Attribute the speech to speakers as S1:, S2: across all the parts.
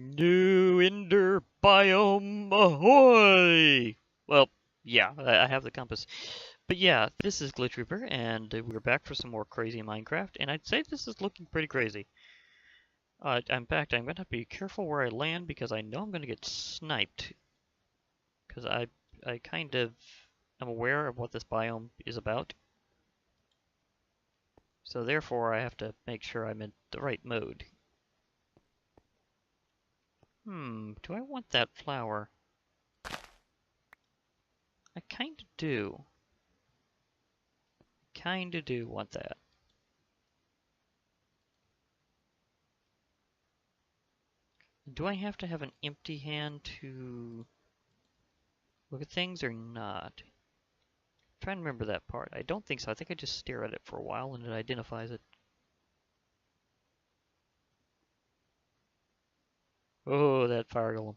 S1: New Ender Biome Ahoy! Well, yeah, I have the compass. But yeah, this is Glitch Reaper, and we're back for some more crazy Minecraft, and I'd say this is looking pretty crazy. In fact, I'm gonna have to be careful where I land because I know I'm gonna get sniped. Because I kind of am aware of what this biome is about. So therefore, I have to make sure I'm in the right mode. Do I want that flower? I kinda do. Kinda do want that. Do I have to have an empty hand to look at things or not? I'm trying to remember that part. I don't think so. I think I just stare at it for a while and it identifies it. Oh, that fire golem.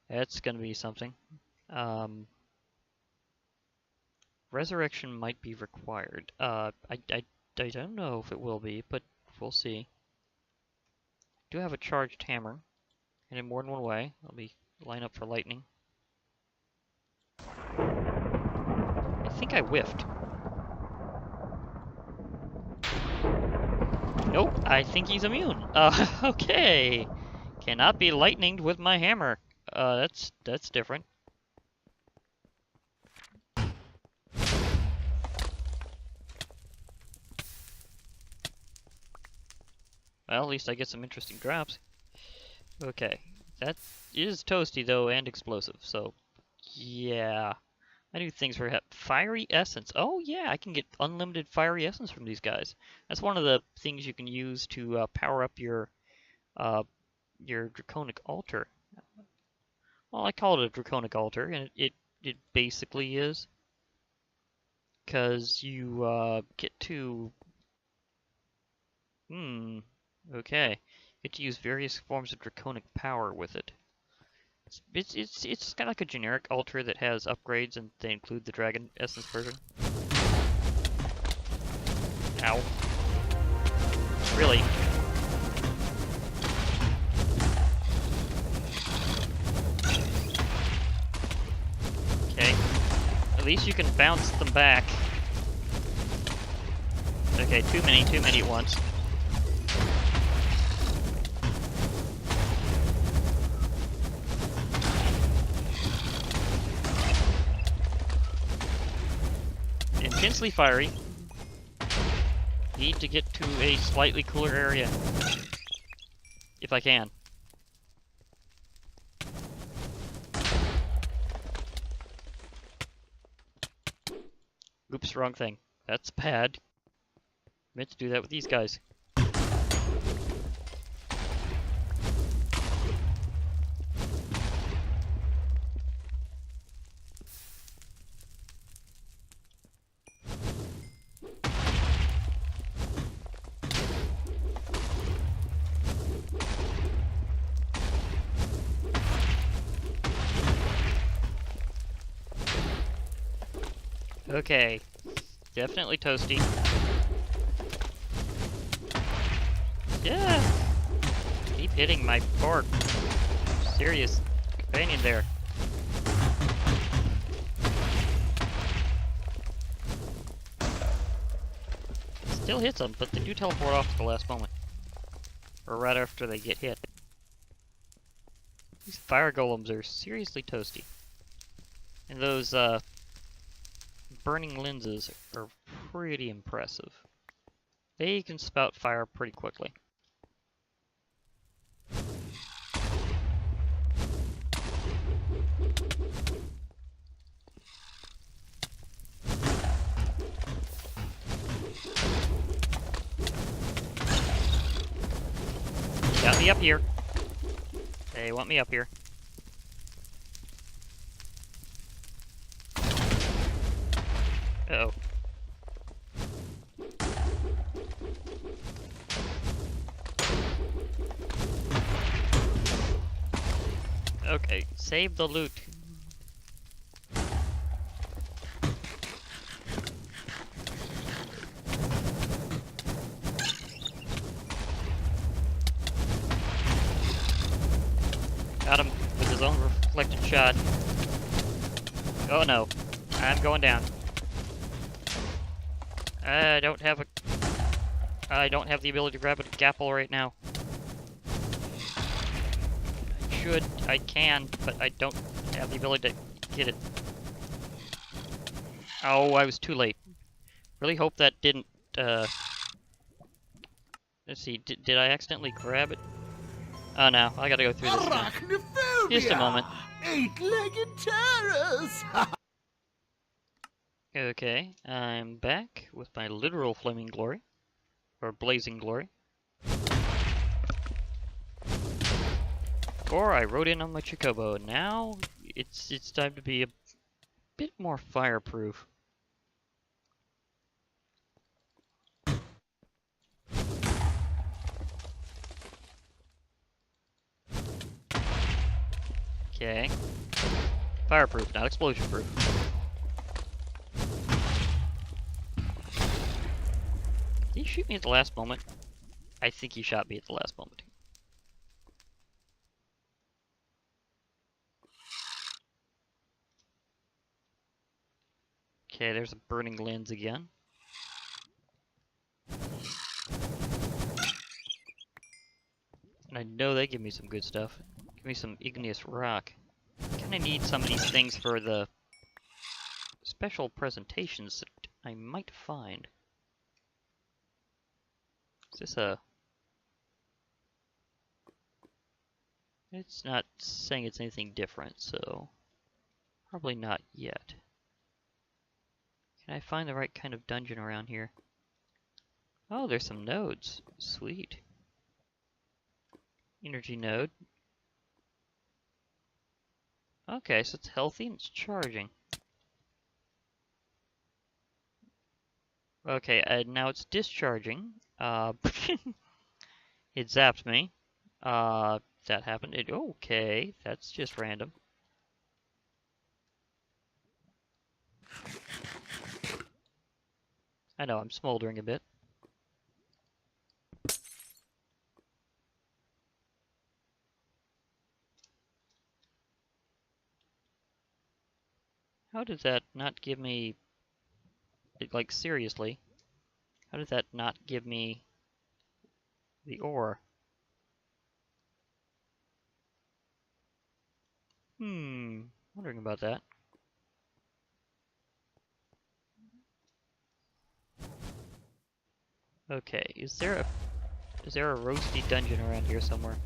S1: That's gonna be something. Resurrection might be required. I don't know if it will be, but we'll see. I do have a charged hammer, and in more than one way. I'll be line up for lightning. I think I whiffed. Nope, I think he's immune. Okay. Cannot be lightninged with my hammer. That's different. Well, at least I get some interesting drops. Okay, that is toasty though and explosive, so yeah. I do things for fiery essence. Oh yeah, I can get unlimited fiery essence from these guys. That's one of the things you can use to power up your Draconic Altar. Well, I call it a Draconic Altar, and it basically is, because you get to okay, get to use various forms of draconic power with it. It's kind of like a generic altar that has upgrades, and they include the Dragon Essence version. Ow. Really? Okay. At least you can bounce them back. Okay, too many at once. Intensely fiery. Need to get to a slightly cooler area. If I can. Oops, wrong thing. That's bad. Meant to do that with these guys. Okay, definitely toasty. Yeah! Keep hitting my poor, serious companion there. Still hits them, but they do teleport off at the last moment. Or right after they get hit. These fire golems are seriously toasty. And those, burning lenses are pretty impressive. They can spout fire pretty quickly. Got me up here. They want me up here. Uh-oh. Okay, save the loot. Got him with his own reflected shot. Oh no. I'm going down. I don't have the ability to grab a gapple right now. I can, but I don't have the ability to get it. Oh, I was too late. Really hope that didn't, let's see, did I accidentally grab it? Oh no, I gotta go through this now. Just a moment.
S2: Eight-legged terrors!
S1: Okay, I'm back with my literal flaming glory. Or blazing glory. Or I rode in on my Chocobo. Now it's time to be a bit more fireproof. Okay. Fireproof, not explosion-proof. Did he shoot me at the last moment? I think he shot me at the last moment. Okay, there's a burning lens again. And I know they give me some good stuff. Give me some igneous rock. Kinda need some of these things for the special presentations that I might find. Is this a... It's not saying it's anything different, so... Probably not yet. Can I find the right kind of dungeon around here? Oh, there's some nodes. Sweet. Energy node. Okay, so it's healthy and it's charging. Okay, now it's discharging. It zapped me. That happened. Okay, that's just random. I know, I'm smoldering a bit. How did that not give me... Like, seriously? How did that not give me the ore? Wondering about that. Okay, is there a roasty dungeon around here somewhere?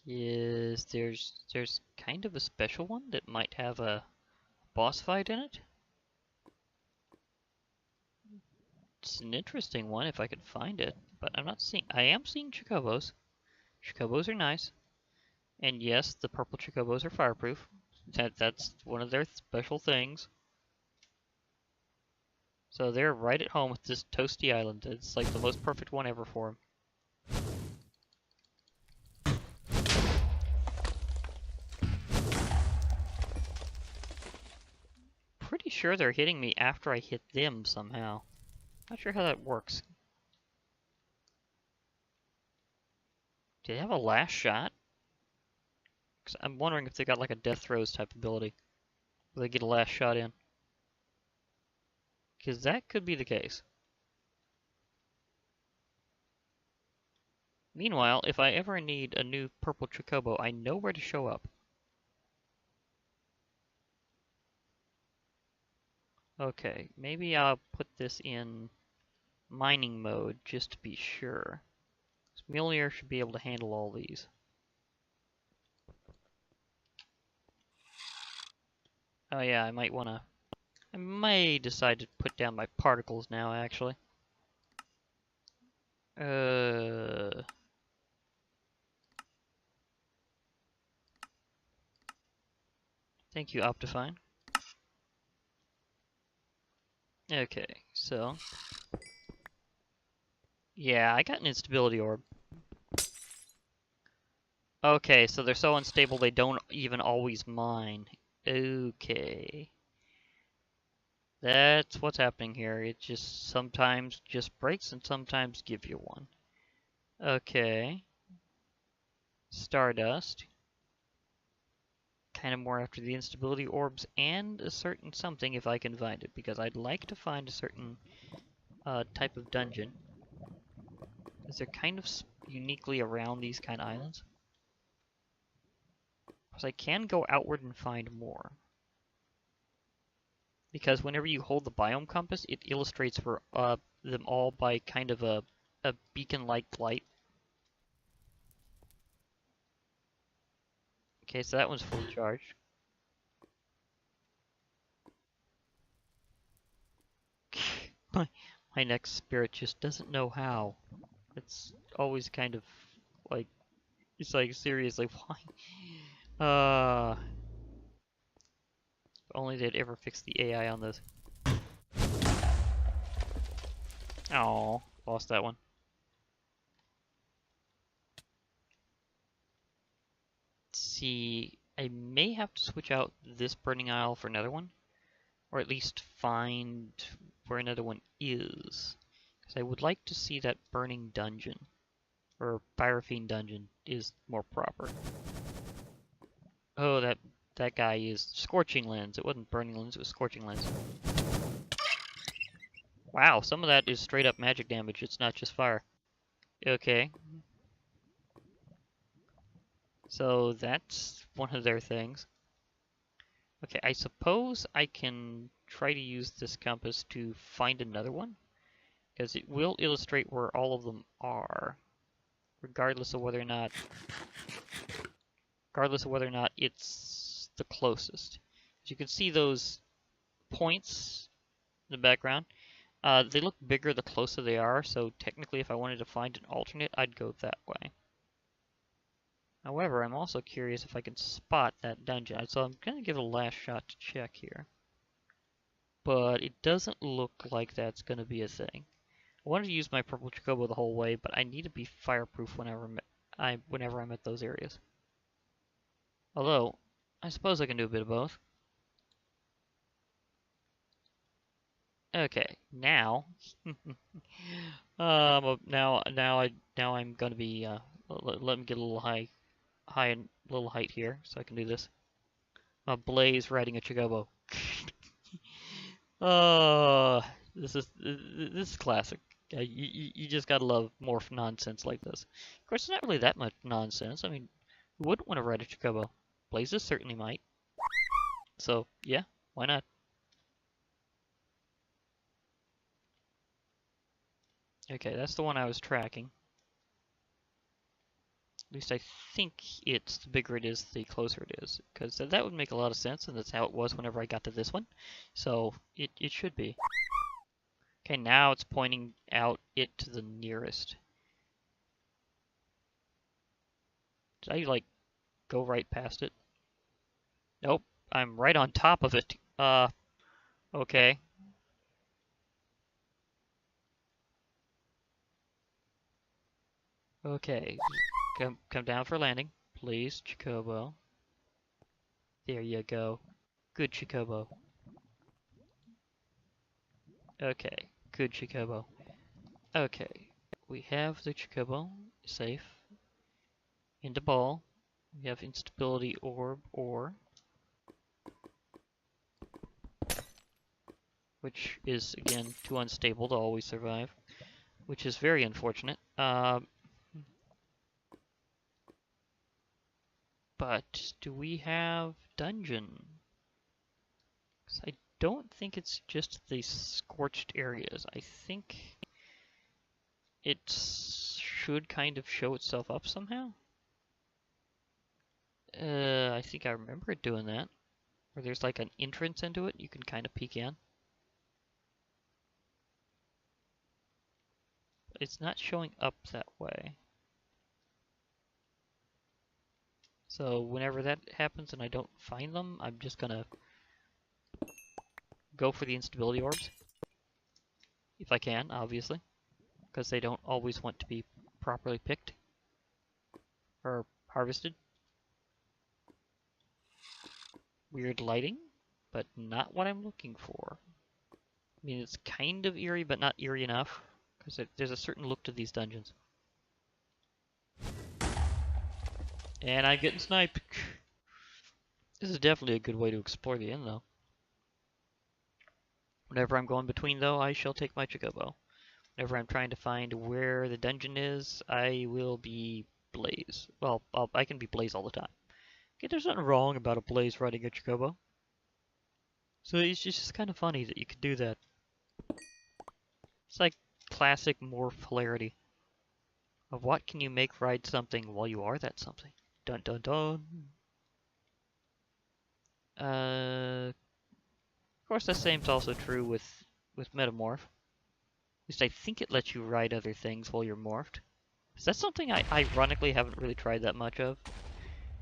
S1: Yes, there's kind of a special one that might have a boss fight in it. It's an interesting one if I could find it, but I am seeing Chocobos. Chocobos are nice. And yes, the purple Chocobos are fireproof. That's one of their special things. So they're right at home with this toasty island. It's like the most perfect one ever for them. Pretty sure they're hitting me after I hit them somehow. Not sure how that works. Do they have a last shot? 'Cause I'm wondering if they got like a death throws type ability. Will they get a last shot in? Because that could be the case. Meanwhile, if I ever need a new purple Chocobo, I know where to show up. Okay, maybe I'll put this in mining mode just to be sure. Mjolnir should be able to handle all these. Oh yeah, I may decide to put down my particles now, actually. Thank you, Optifine. Okay, so... Yeah, I got an instability orb. Okay, so they're so unstable they don't even always mine. Okay. That's what's happening here. It just sometimes just breaks and sometimes give you one. Okay. Stardust. Kind of more after the instability orbs and a certain something if I can find it, because I'd like to find a certain type of dungeon. Because they're kind of uniquely around these kind of islands. Because I can go outward and find more. Because whenever you hold the biome compass, it illustrates for them all by kind of a beacon-like light. Okay, so that one's full charge. my next spirit just doesn't know how. It's always kind of like, it's like seriously, why? If only they'd ever fix the AI on this. Oh, lost that one. Let's see, I may have to switch out this burning isle for another one, or at least find where another one is. Because I would like to see that burning dungeon, or Fire Fiend dungeon is more proper. Oh, that guy is Scorching Lens. It wasn't Burning Lens, it was Scorching Lens. Wow, some of that is straight up magic damage. It's not just fire. Okay. So that's one of their things. Okay, I suppose I can try to use this compass to find another one, because it will illustrate where all of them are, regardless of whether or not it's the closest. As you can see those points in the background, they look bigger the closer they are, so technically if I wanted to find an alternate, I'd go that way. However, I'm also curious if I can spot that dungeon, so I'm going to give it a last shot to check here. But it doesn't look like that's going to be a thing. I wanted to use my purple chocobo the whole way, but I need to be fireproof whenever I'm at those areas. Although, I suppose I can do a bit of both. Okay, now, now I'm gonna be let me get a little little height here, so I can do this. Blaze riding a chocobo. Uh, this is classic. You just gotta love more nonsense like this. Of course, it's not really that much nonsense. I mean, who wouldn't want to ride a chocobo? Blazes certainly might. So yeah, why not? Okay, that's the one I was tracking. At least I think it's the bigger it is, the closer it is. Because that would make a lot of sense, and that's how it was whenever I got to this one. So it should be. Okay, now it's pointing out it to the nearest. Did I, like, go right past it? Nope, I'm right on top of it. Okay. Okay, come down for landing. Please, Chocobo. There you go. Good Chocobo. Okay, good Chocobo. Okay, we have the Chocobo safe. Into ball. We have instability orb ore, which is again too unstable to always survive, which is very unfortunate. But do we have dungeon? 'Cause I don't think it's just the scorched areas. I think it should kind of show itself up somehow. I think I remember it doing that. Where there's like an entrance into it, you can kind of peek in. But it's not showing up that way. So whenever that happens and I don't find them, I'm just gonna go for the instability orbs. If I can, obviously. Because they don't always want to be properly picked. Or harvested. Weird lighting, but not what I'm looking for. I mean, it's kind of eerie, but not eerie enough, because there's a certain look to these dungeons. And I'm getting sniped. This is definitely a good way to explore the inn, though. Whenever I'm going between, though, I shall take my Chocobo. Whenever I'm trying to find where the dungeon is, I will be Blaze. Well, I can be Blaze all the time. Okay, there's nothing wrong about a Blaze riding a Chocobo. So it's just kind of funny that you could do that. It's like classic morph polarity of what can you make ride something while you are that something. Dun dun dun. Of course, the same's also true with Metamorph. At least I think it lets you ride other things while you're morphed. So that's something I ironically haven't really tried that much of,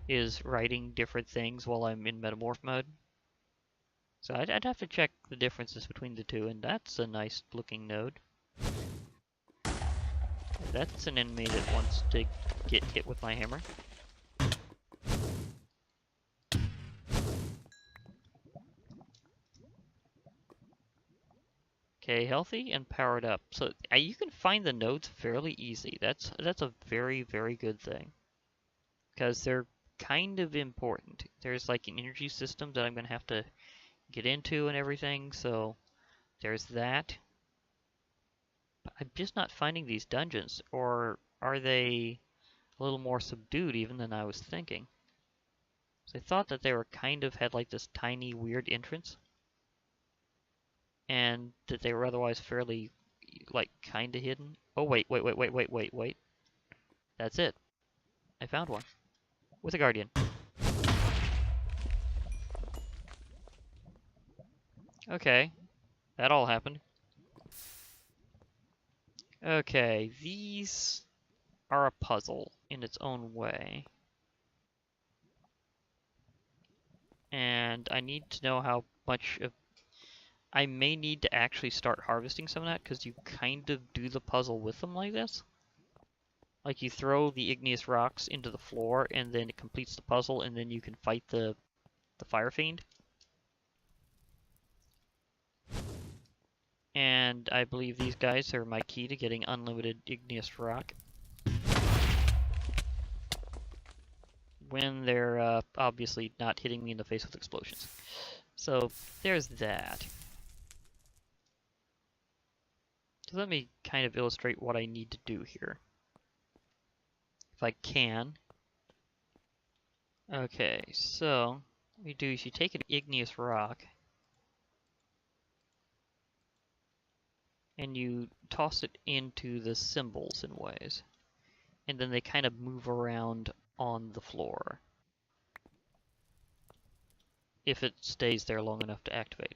S1: is riding different things while I'm in Metamorph mode. So I'd have to check the differences between the two, and that's a nice looking node. That's an enemy that wants to get hit with my hammer. Okay, healthy and powered up. So you can find the nodes fairly easy. That's a very, very good thing. Because they're kind of important. There's like an energy system that I'm going to have to get into and everything, so there's that. But I'm just not finding these dungeons, or are they a little more subdued even than I was thinking? So I thought that they were kind of had like this tiny weird entrance, and that they were otherwise fairly like kind of hidden. Oh wait. That's it. I found one. With a guardian. Okay. That all happened. Okay, these are a puzzle in its own way. And I need to know how much of... I may need to actually start harvesting some of that, because you kind of do the puzzle with them like this. Like you throw the igneous rocks into the floor, and then it completes the puzzle, and then you can fight the Fire Fiend. And I believe these guys are my key to getting unlimited igneous rock. When they're obviously not hitting me in the face with explosions. So there's that. So let me kind of illustrate what I need to do here. If I can. Okay, so what you do is you take an igneous rock and you toss it into the symbols in ways. And then they kind of move around on the floor, if it stays there long enough to activate.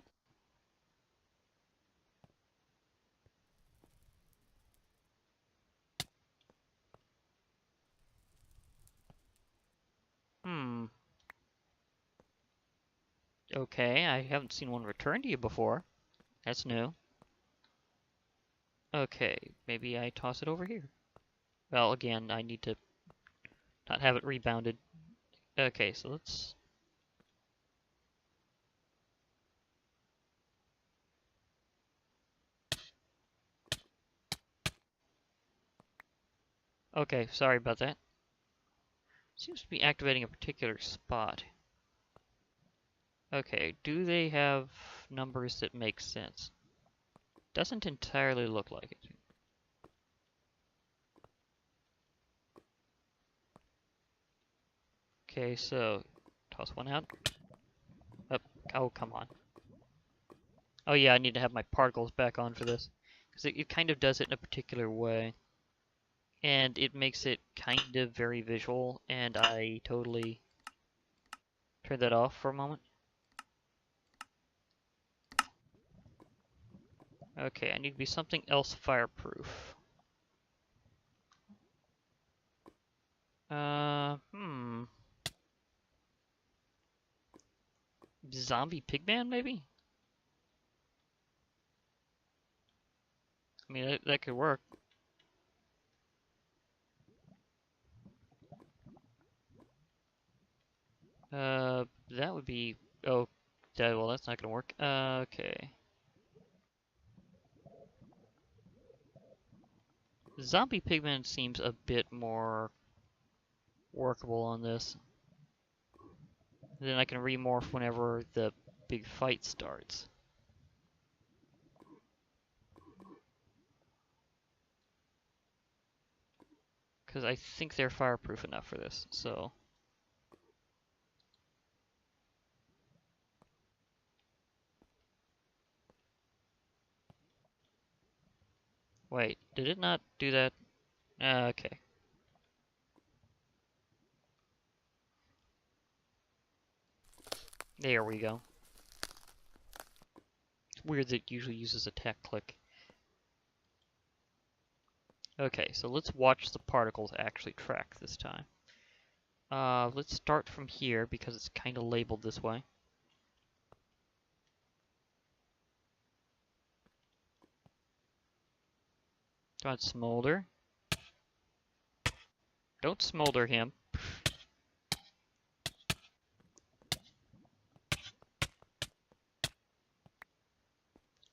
S1: Okay, I haven't seen one return to you before. That's new. Okay, maybe I toss it over here. Well, again, I need to not have it rebounded. Okay, so let's... Okay, sorry about that. Seems to be activating a particular spot. Okay, do they have numbers that make sense? Doesn't entirely look like it. Okay, so toss one out. Oh, come on. Oh yeah, I need to have my particles back on for this. Because it kind of does it in a particular way. And it makes it kind of very visual, and I totally turned that off for a moment. Okay, I need to be something else fireproof. Zombie pigman, maybe? I mean, that could work. That would be... Oh, well, that's not gonna work. Okay. Zombie pigman seems a bit more workable on this. Then I can remorph whenever the big fight starts. Because I think they're fireproof enough for this, so... Wait, did it not do that? Okay. There we go. It's weird that it usually uses attack click. Okay, so let's watch the particles actually track this time. Let's start from here because it's kind of labeled this way. Come on, smolder. Don't smolder him.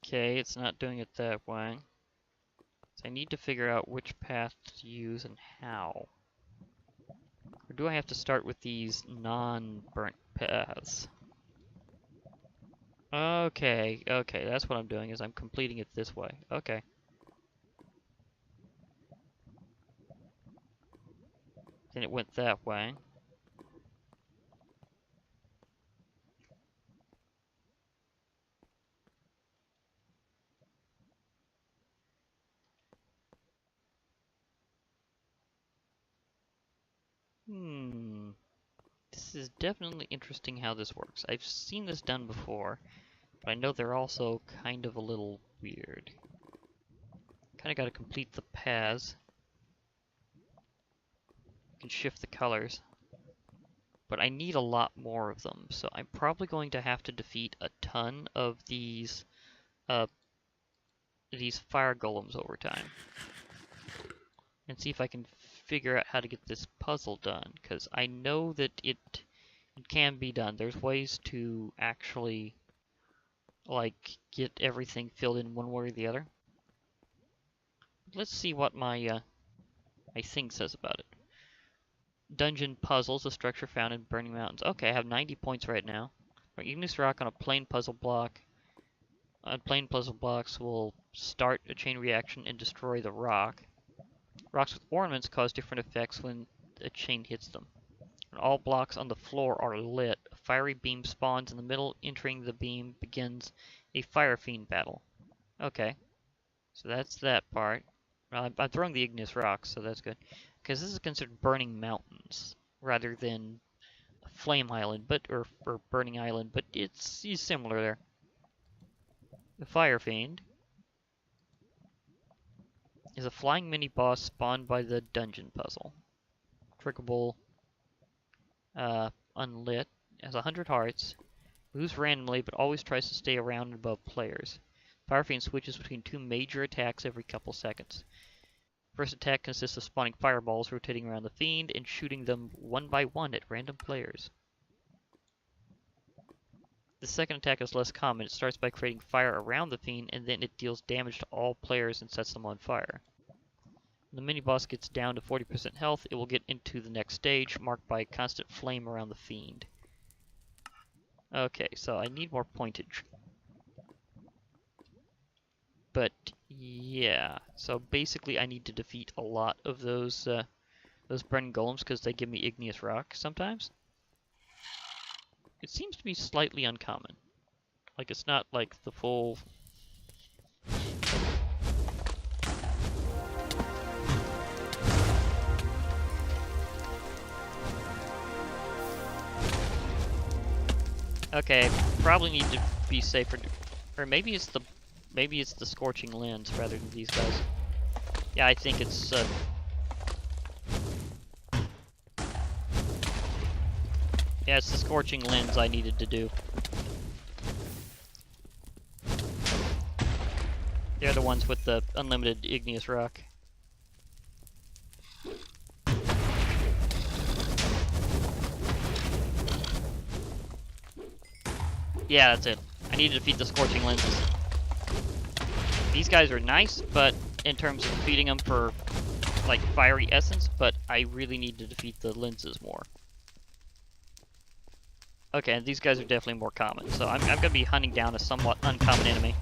S1: Okay, it's not doing it that way. So I need to figure out which path to use and how. Or do I have to start with these non-burnt paths? Okay, that's what I'm doing, is I'm completing it this way. Okay. Then it went that way. This is definitely interesting how this works. I've seen this done before, but I know they're also kind of a little weird. Kinda gotta complete the paths. You can shift the colors. But I need a lot more of them, so I'm probably going to have to defeat a ton of these fire golems over time. And see if I can figure out how to get this puzzle done, because I know that it can be done. There's ways to actually, like, get everything filled in one way or the other. Let's see what my thing says about it. Dungeon puzzles, a structure found in Burning Mountains. Okay, I have 90 points right now. Igneous rock on a plain puzzle block. Plain puzzle blocks will start a chain reaction and destroy the rock. Rocks with ornaments cause different effects when a chain hits them. When all blocks on the floor are lit, a fiery beam spawns in the middle. Entering the beam begins a Fire Fiend battle. Okay, so that's that part. I'm throwing the igneous rocks, so that's good. Because this is considered Burning Mountains rather than Flame Island, or Burning Island, but it's similar there. The Fire Fiend is a flying mini-boss spawned by the dungeon puzzle. Trickable, unlit, has 100 hearts, moves randomly but always tries to stay around and above players. Fire Fiend switches between two major attacks every couple seconds. First attack consists of spawning fireballs rotating around the fiend and shooting them one by one at random players. The second attack is less common. It starts by creating fire around the fiend, and then it deals damage to all players and sets them on fire. When the mini-boss gets down to 40% health, it will get into the next stage, marked by a constant flame around the fiend. Okay, so I need more pointage. But, yeah. So basically I need to defeat a lot of those burning golems, because they give me igneous rock sometimes. It seems to be slightly uncommon. Like, it's not like the full... Okay, probably need to be safer. Or maybe it's the scorching lens rather than these guys. Yeah, I think it's yeah, it's the scorching lens I needed to do. They're the ones with the unlimited igneous rock. Yeah, that's it. I need to defeat the scorching lenses. These guys are nice, but in terms of defeating them for like fiery essence, but I really need to defeat the lenses more. Okay, and these guys are definitely more common, so I'm gonna be hunting down a somewhat uncommon enemy.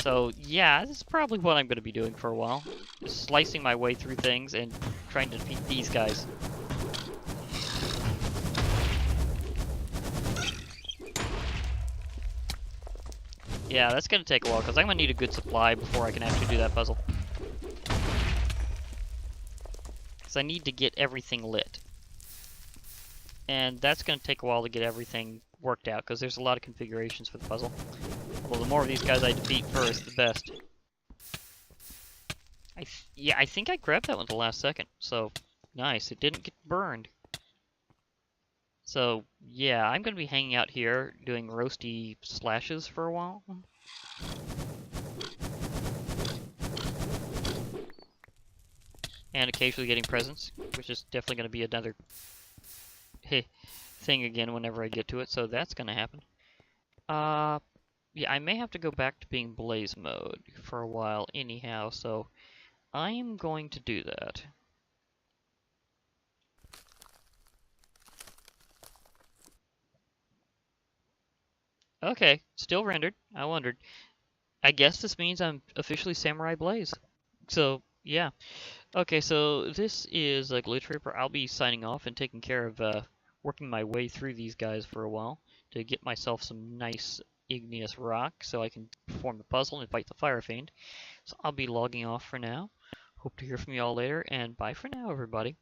S1: So yeah, this is probably what I'm gonna be doing for a while. Just slicing my way through things and trying to defeat these guys. Yeah, that's gonna take a while, because I'm gonna need a good supply before I can actually do that puzzle. Because I need to get everything lit. And that's gonna take a while to get everything worked out, because there's a lot of configurations for the puzzle. Well, the more of these guys I defeat first, the best. Yeah, I think I grabbed that one at the last second, so nice. It didn't get burned. So, yeah, I'm gonna be hanging out here doing roasty slashes for a while. And occasionally getting presents, which is definitely gonna be another thing again whenever I get to it, so that's gonna happen. Yeah, I may have to go back to being blaze mode for a while anyhow, so I'm going to do that. Okay, still rendered. I wondered. I guess this means I'm officially Samurai Blaze. So, yeah. Okay, so this is Glitch Reaper. I'll be signing off and taking care of working my way through these guys for a while to get myself some nice igneous rock so I can perform the puzzle and fight the Fire Fiend. So I'll be logging off for now. Hope to hear from you all later, and bye for now, everybody.